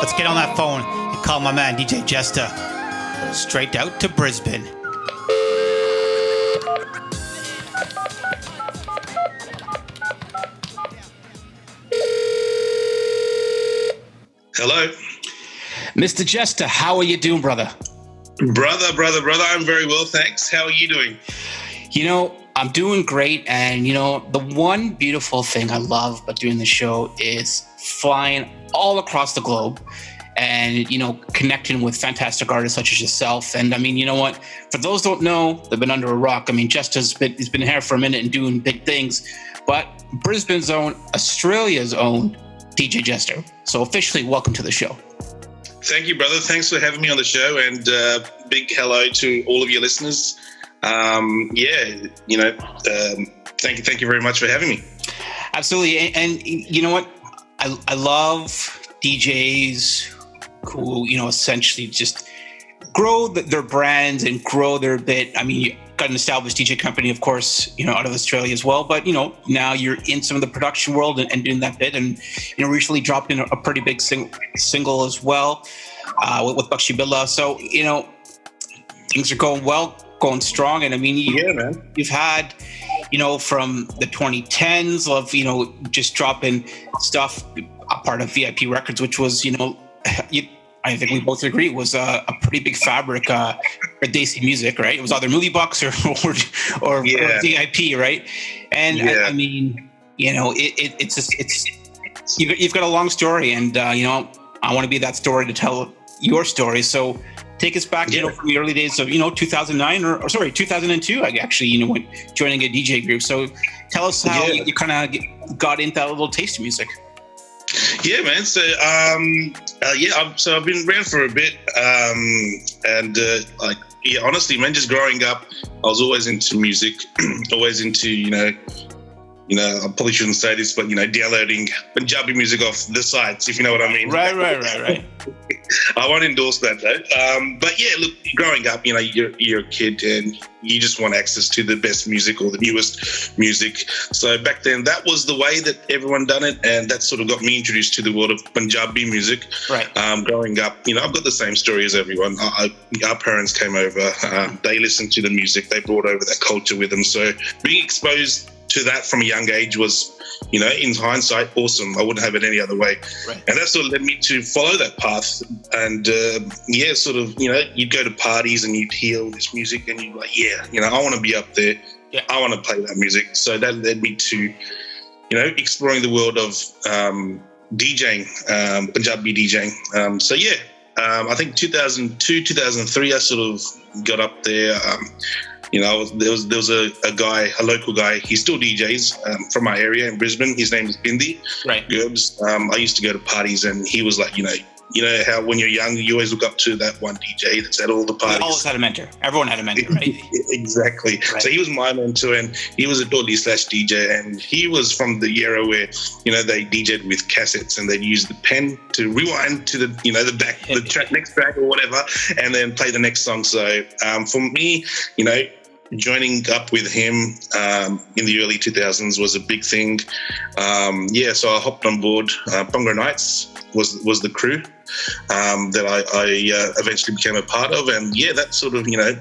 Let's get on that phone and call my man DJ Jesta straight out to Brisbane. Hello. Mr. Jesta, how are you doing, brother? Brother, I'm very well, thanks. How are you doing? You know, I'm doing great. And, you know, the one beautiful thing I love about doing the show is flying all across the globe and, you know, connecting with fantastic artists such as yourself. And I mean, you know what? For those who don't know, they've been under a rock. I mean, Jesta's been here for a minute and doing big things. But Brisbane's own, Australia's own DJ Jesta. So officially, welcome to the show. Thank you, brother. Thanks for having me on the show, and big hello to all of your listeners. Thank you very much for having me. Absolutely. And you know what? I love DJs who, you know, essentially just grow their brands and grow their bit. I mean, you got an established DJ company, of course, you know, out of Australia as well. But, you know, now you're in some of the production world and doing that bit. And, you know, recently dropped in a pretty big single as well with Bakshi Billah. So, you know, things are going well, going strong. And I mean, you've had, you know, from the 2010s of, you know, just dropping stuff, a part of VIP Records, which was, you know, I think we both agree, was a pretty big fabric for Desi music, right? It was either Movie Box or VIP, right? And I mean, you know, you've got a long story, and you know, I want to be that story to tell your story. So take us back, you know, from the early days of, you know, 2009 or 2002. I actually, you know, when joining a DJ group. So tell us how you kind of got into that little taste of music. Yeah, man. So, I've been around for a bit, honestly, man, just growing up, I was always into music, always into, you know, I probably shouldn't say this, but, you know, downloading Punjabi music off the sites, if you know what I mean. Right. I won't endorse that, though. But yeah, look, growing up, you know, you're a kid and you just want access to the best music or the newest music. So back then, that was the way that everyone done it, and that sort of got me introduced to the world of Punjabi music. Right. Growing up, you know, I've got the same story as everyone. Our parents came over, they listened to the music, they brought over that culture with them. So being exposed to that from a young age was, you know, in hindsight, awesome. I wouldn't have it any other way. Right. And that sort of led me to follow that path. And sort of, you know, you'd go to parties and you'd hear all this music and you're like, yeah, you know, I want to be up there. Yeah. I want to play that music. So that led me to, you know, exploring the world of DJing, Punjabi DJing. I think 2002, 2003, I sort of got up there. You know, there was a guy, a local guy. He still DJs from my area in Brisbane. His name is Bindi. Right. Gerbs. I used to go to parties, and he was like, you know how when you're young, you always look up to that one DJ that's at all the parties. We always had a mentor. Everyone had a mentor, right? Exactly. Right. So he was my mentor, and he was a Dodi/DJ, and he was from the era where, you know, they DJed with cassettes, and they'd use the pen to rewind to the, you know, the back, the track, next track or whatever, and then play the next song. So for me, you know, joining up with him in the early 2000s was a big thing. So I hopped on board. Bongo Nights was the crew that I eventually became a part of, and that sort of, you know,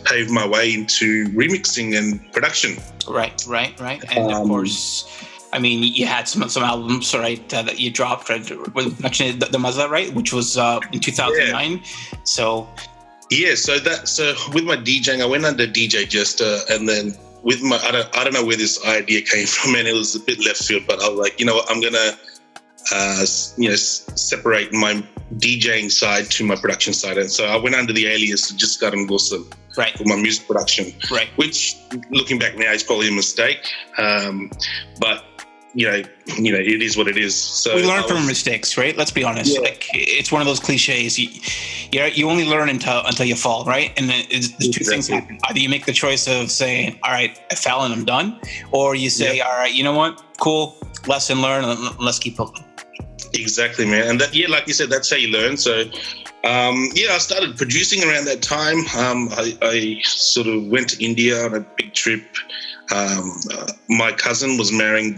paved my way into remixing and production. Right. And of course, I mean, you had some albums, right, that you dropped, right? Was mentioned the Mazza, right, which was in 2009. Yeah. So with my DJing, I went under DJ Jesta, and then with my, I don't know where this idea came from, and it was a bit left field, but I was like, you know what, I'm gonna separate my DJing side to my production side, and so I went under the alias Just Garam Gosam for my music production, right? Which, looking back now, is probably a mistake, but you know, it is what it is. So we learn from mistakes, right? Let's be honest. Yeah. Like, it's one of those cliches. You only learn until you fall, right? And then there's two things happen. Either you make the choice of saying, all right, I fell and I'm done, or you say, all right, you know what? Cool, lesson learned, and let's keep looking. Exactly, man. And that, like you said, that's how you learn. So, I started producing around that time. I sort of went to India on a big trip. My cousin was marrying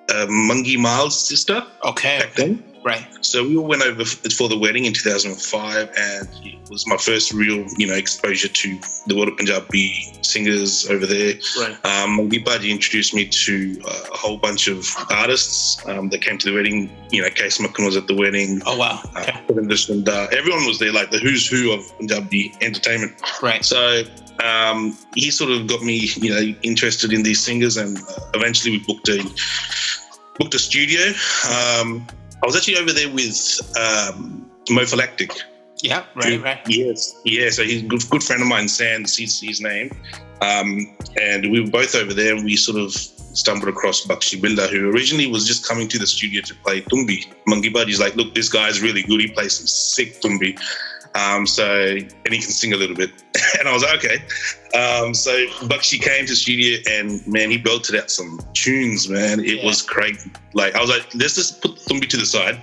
Mangi Mal's sister. Okay. Back then. Right. So we all went over for the wedding in 2005, and it was my first real, exposure to the world of Punjabi singers over there. Right. Gibaji introduced me to a whole bunch of artists that came to the wedding. Case Makun was at the wedding. Oh, wow. Okay. Everyone was there, like the who's who of Punjabi entertainment. Right. So he sort of got me, interested in these singers, and eventually we booked a studio. I was actually over there with Mophylactic. Yeah, right. Yes, yeah. So he's a good friend of mine, Sans, his name. And we were both over there, and we sort of stumbled across Bakshi Bilda, who originally was just coming to the studio to play Tumbi. Mangibaji's like, look, this guy's really good. He plays some sick Tumbi. And he can sing a little bit. And I was like, okay. So Bakshi came to the studio, and man, he belted out some tunes, man. It was crazy. Like, I was like, let's just put Tumbi to the side,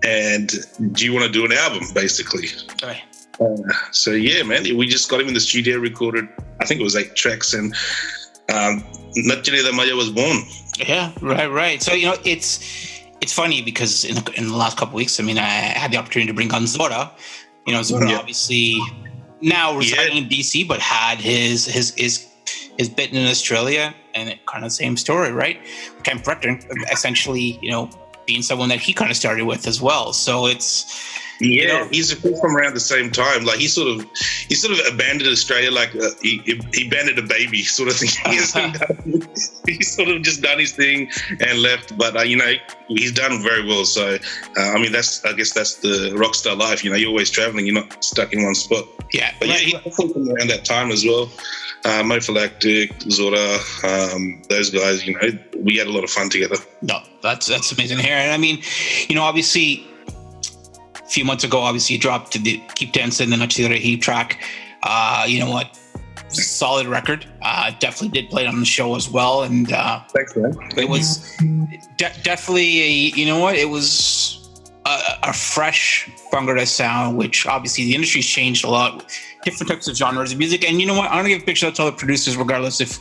and do you want to do an album, basically? Right. So yeah, man, we just got him in the studio, recorded, I think it was 8 tracks, and Nachale Da Maja was born. Yeah, right. So, it's funny because in the last couple of weeks, I mean, I had the opportunity to bring on Zora. Zora obviously now residing in DC, but had his bit in Australia, and it kind of the same story, right? Camp Rector, essentially, being someone that he kind of started with as well. So it's he's from around the same time. Like he sort of abandoned Australia, like he abandoned a baby, sort of thing. He's sort of just done his thing and left. But he's done very well. So I guess that's the rock star life. You're always traveling. You're not stuck in one spot. Yeah, but he's from around that time as well. Mophylactic, Zora, those guys. We had a lot of fun together. No, that's amazing to hear. And I mean, obviously, a few months ago, obviously, you dropped the Keep Dancing, the Nachale Rahi track. You know what? Solid record. Definitely did play it on the show as well. And thanks, man. It was definitely it was a fresh Bhangra sound, which obviously the industry's changed a lot. Different types of genres of music. And you know what? I'm going to give a big shout out to all the producers, regardless if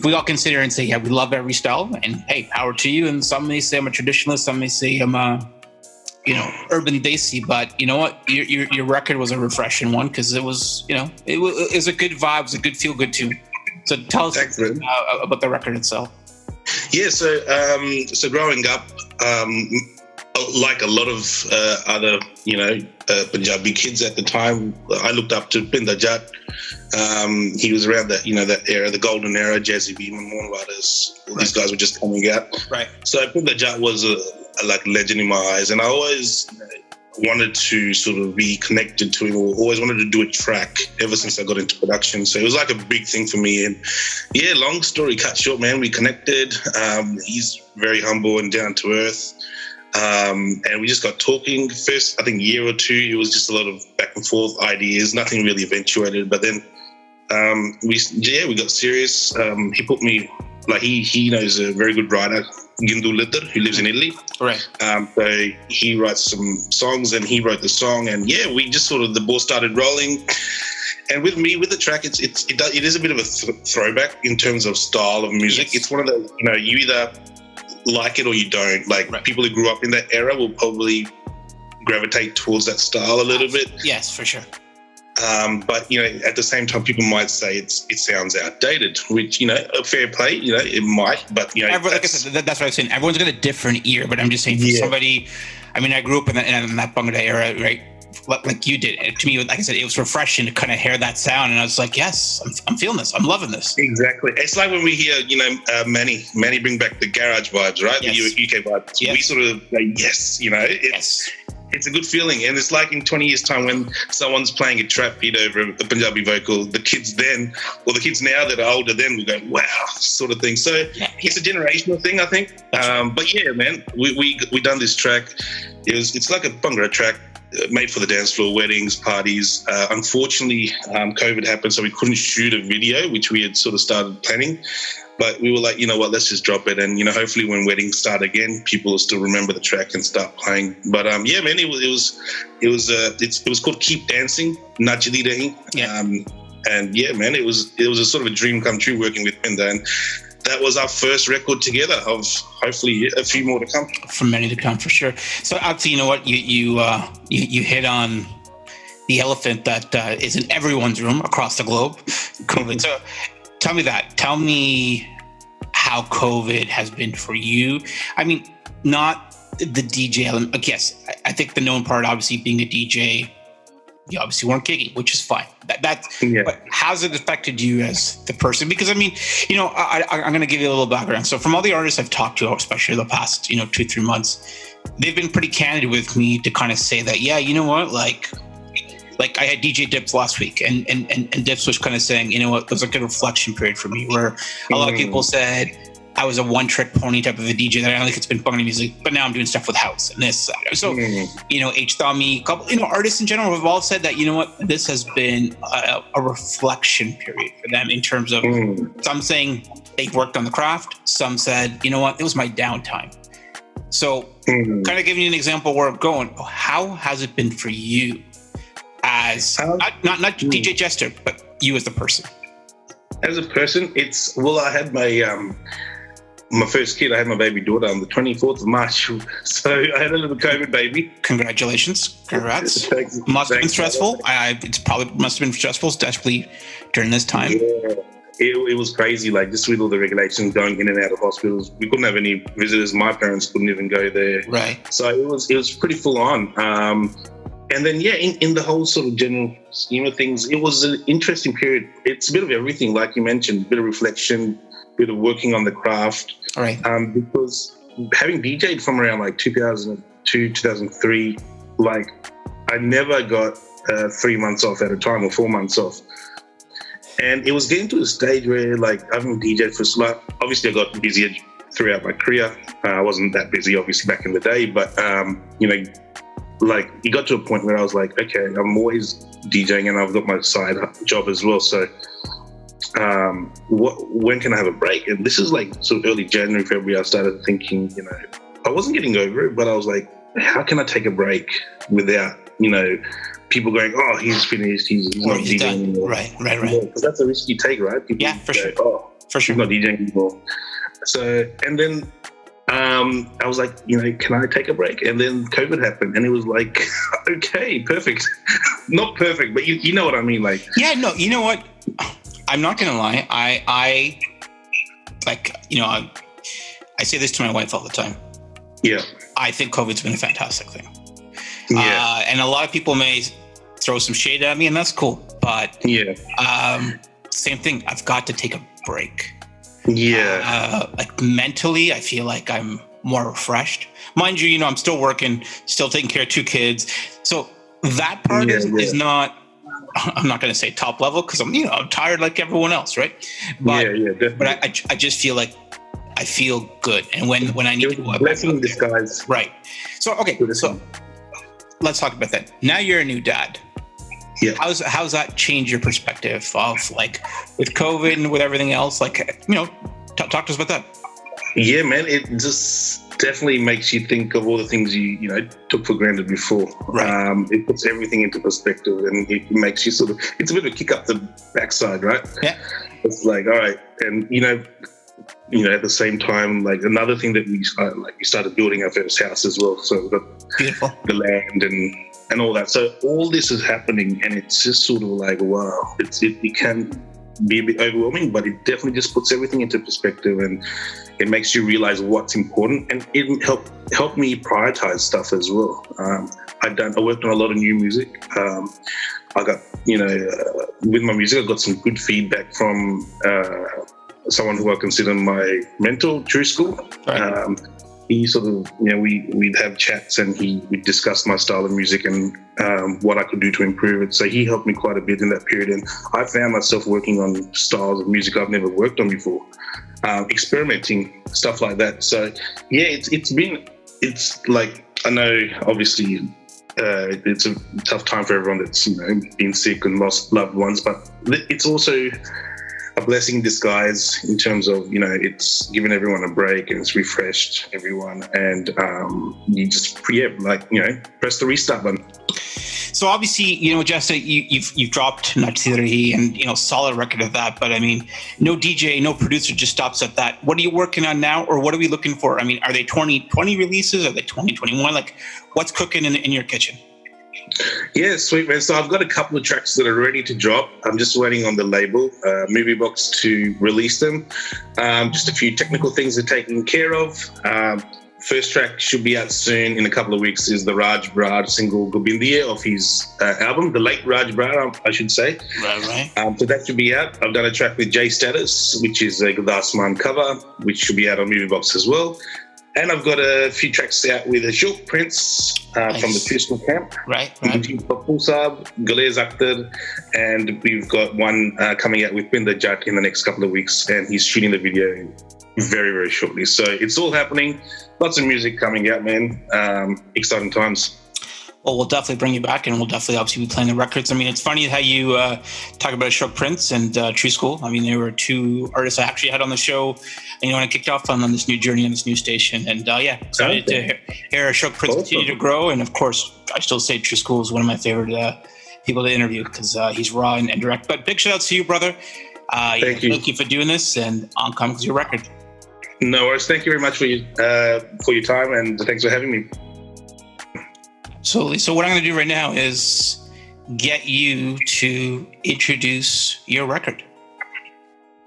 we all consider and say, yeah, we love every style, and hey, power to you. And some may say I'm a traditionalist, some may say I'm urban Desi, but you know what? Your record was a refreshing one, because it was, it was a good vibe, it was a good feel good tune. So tell us about the record itself. Yeah, so growing up, like a lot of other, Punjabi kids at the time, I looked up to Pinder Jat. He was around that, that era, the golden era. Jazzy B, Moon Riders, all these guys were just coming out. Right. So Pinder Jat was a legend in my eyes, and I always wanted to sort of be connected to him, or always wanted to do a track ever since I got into production. So it was like a big thing for me. And yeah, long story cut short, man, we connected. He's very humble and down to earth. And we just got talking. First, I think, year or two, it was just a lot of back and forth ideas. Nothing really eventuated. But then we got serious. He put me, like, he knows a very good writer, Gindu Litter, who lives in Italy. Right. So he writes some songs, and he wrote the song. And yeah, we just sort of, the ball started rolling. And with me, with the track, it is a bit of a throwback in terms of style of music. Yes. It's one of those, you either like it or you don't. Like, right. People who grew up in that era will probably gravitate towards that style a little bit. Yes, for sure. But at the same time, people might say it sounds outdated, which a fair play, it might. But like I said, that's what I was saying. Everyone's got a different ear, but I'm just saying for somebody. I mean, I grew up in that Bhangra era, right? Like you did. To me, like I said, it was refreshing to kind of hear that sound, and I was like, yes, I'm feeling this. I'm loving this. Exactly. It's like when we hear, Manny bring back the garage vibes, right? Yes. The UK vibes. Yes. We sort of like, yes, it's a good feeling. And it's like in 20 years' time when someone's playing a trap beat over a Punjabi vocal, the kids then, or the kids now that are older then will go, wow, sort of thing. So it's a generational thing, I think. But yeah, man, we done this track. It's like a Bhangra track, made for the dance floor, weddings, parties. Unfortunately, COVID happened, so we couldn't shoot a video, which we had sort of started planning. But we were like, you know what, let's just drop it. And, hopefully when weddings start again, people will still remember the track and start playing. But yeah, man, it was called Keep Dancing, Nachale Rahi. Yeah. And yeah, man, it was a sort of a dream come true working with Pinder. And that was our first record together. Of hopefully a few more to come. For many to come, for sure. So, obviously, you know what, you hit on the elephant that is in everyone's room across the globe, COVID. So, tell me how COVID has been for you. I mean, not the DJ element. Yes, I think the known part, obviously, being a DJ, you obviously weren't gigging, which is fine. But how's it affected you as the person? Because I mean, I'm going to give you a little background. So from all the artists I've talked to, especially the past, 2-3 months, they've been pretty candid with me to kind of say that, yeah, you know what, like I had DJ Dips last week, and Dips was kind of saying, you know what, it was like a reflection period for me where a lot of people said I was a one-trick pony type of a DJ that I only could spin funky music, but now I'm doing stuff with house and this. So, H Thummy, a couple, artists in general have all said that, you know what, this has been a reflection period for them in terms of some saying they've worked on the craft. Some said, you know what, it was my downtime. So kind of giving you an example where I'm going, how has it been for you as not DJ Jester, but you as the person? As a person, I had my first kid. I had my baby daughter on the 24th of March. So I had a little COVID baby. Congratulations. Congrats. Must have been stressful. Must have been stressful, especially during this time. Yeah. It was crazy, like just with all the regulations going in and out of hospitals. We couldn't have any visitors. My parents couldn't even go there. Right. So it was pretty full on. And then, in the whole sort of general scheme of things, it was an interesting period. It's a bit of everything, like you mentioned, a bit of reflection, a bit of working on the craft. All right. Because having DJ'd from around like 2002, 2003, like I never got 3 months off at a time or 4 months off. And it was getting to a stage where like I haven't DJ'd for obviously I got busier throughout my career. I wasn't that busy obviously back in the day, but like it got to a point where I was like, okay, I'm always DJing and I've got my side job as well. So when can I have a break? And this is like sort of early January, February, I started thinking, I wasn't getting over it, but I was like, how can I take a break without, people going, oh, he's finished, he's not DJing anymore. Right. Because that's a risk you take, right? People for sure. Oh, for sure. He's not DJing anymore. So, and then I was like, can I take a break? And then COVID happened, and it was like, okay, perfect. Not perfect, but you know what I mean, like. Yeah, no, you know what? I'm not gonna lie. I say this to my wife all the time. Yeah. I think COVID's been a fantastic thing. Yeah. And a lot of people may throw some shade at me, and that's cool. But same thing. I've got to take a break. Yeah. Like mentally, I feel like I'm more refreshed. Mind you, I'm still working, still taking care of 2 kids. So that part is not, I'm not going to say top level because I'm tired like everyone else, right? But, definitely. But I just feel like I feel good. And when I need to go blessing in disguise. Right. So, okay. So let's talk about that. Now you're a new dad. Yeah. How's that change your perspective of like with COVID and with everything else? Like, talk to us about that. Yeah, man. It just definitely makes you think of all the things you took for granted before. Right. It puts everything into perspective, and it makes you it's a bit of a kick up the backside, right? Yeah. It's like, all right, and at the same time, like another thing that we started building our first house as well. So we've got beautiful the land and all that. So all this is happening, and it's just sort of like, wow, it can be a bit overwhelming, but it definitely just puts everything into perspective, and it makes you realize what's important, and it helped me prioritize stuff as well. I worked on a lot of new music. I got, with my music, I got some good feedback from someone who I consider my mentor through school. Right. He sort of, we'd have chats, and we'd discuss my style of music and what I could do to improve it. So he helped me quite a bit in that period. And I found myself working on styles of music I've never worked on before, experimenting, stuff like that. So yeah, it's like, I know obviously it's a tough time for everyone that's, been sick and lost loved ones, but it's also a blessing in disguise in terms of, it's given everyone a break, and it's refreshed everyone, and you just press the restart button. So obviously, Jesta, you've dropped Natsiri and solid record of that. But I mean, no DJ, no producer just stops at that. What are you working on now, or what are we looking for? I mean, are they 2020 releases? Are they 2021? Like, what's cooking in your kitchen? Yeah, sweet, man. So I've got a couple of tracks that are ready to drop. I'm just waiting on the label, Movie Box, to release them. Just a few technical things are taken care of. First track should be out soon. In a couple of weeks is the Raj Brad single Gobindiya off his album, the late Raj Brad, I should say. Right. So that should be out. I've done a track with J Status, which is a Gurdasman cover, which should be out on Movie Box as well. And I've got a few tracks out with Ashok Prince from the Crystal Camp. Right. Pusab, Galez Akhtar, and we've got one coming out with Pinder Jatt in the next couple of weeks, and he's shooting the video very, very shortly. So it's all happening. Lots of music coming out, man. Exciting times. Well, we'll definitely bring you back, and we'll definitely obviously be playing the records. I mean, it's funny how you talk about Ashok Prince and True School. I mean, there were two artists I actually had on the show, when I kicked off on this new journey on this new station. And excited to hear Ashok Prince continue to grow. And of course, I still say True School is one of my favorite people to interview because he's raw and direct. But big shout out to you, brother. Thank you for doing this, and on comes your record. No worries. Thank you very much for your time, and thanks for having me. So what I'm going to do right now is get you to introduce your record.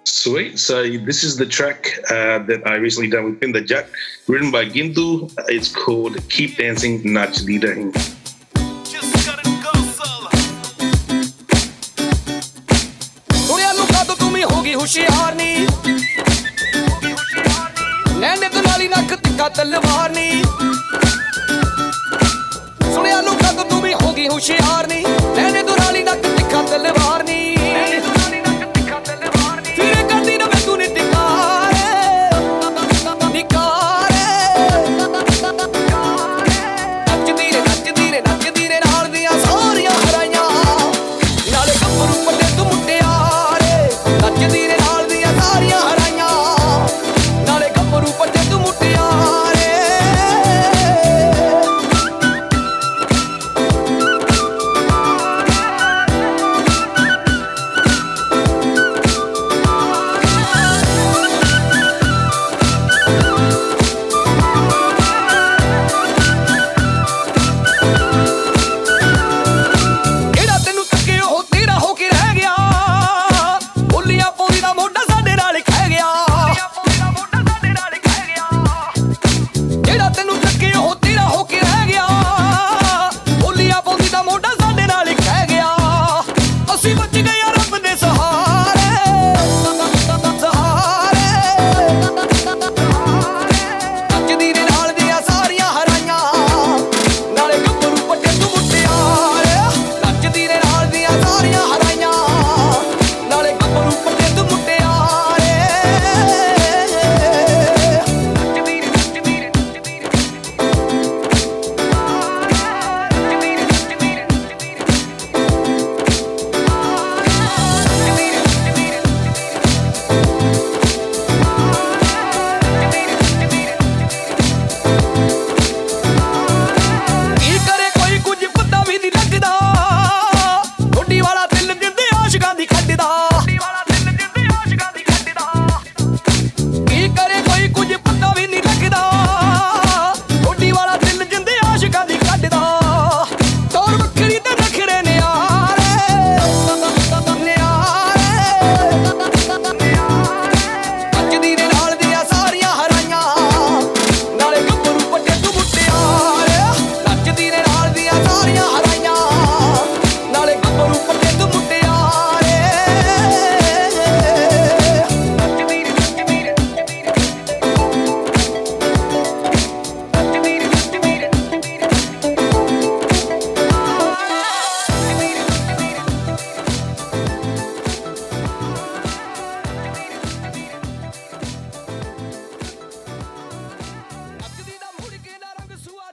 Sweet. So this is the track that I recently done with Pinder Jatt, written by Gintu. It's called Keep Dancing, Nachdi Rahi. तलवार नी सुनिया नु कद तू भी होगी होशियार नी नैने दुराली नक तिखा तलवार नी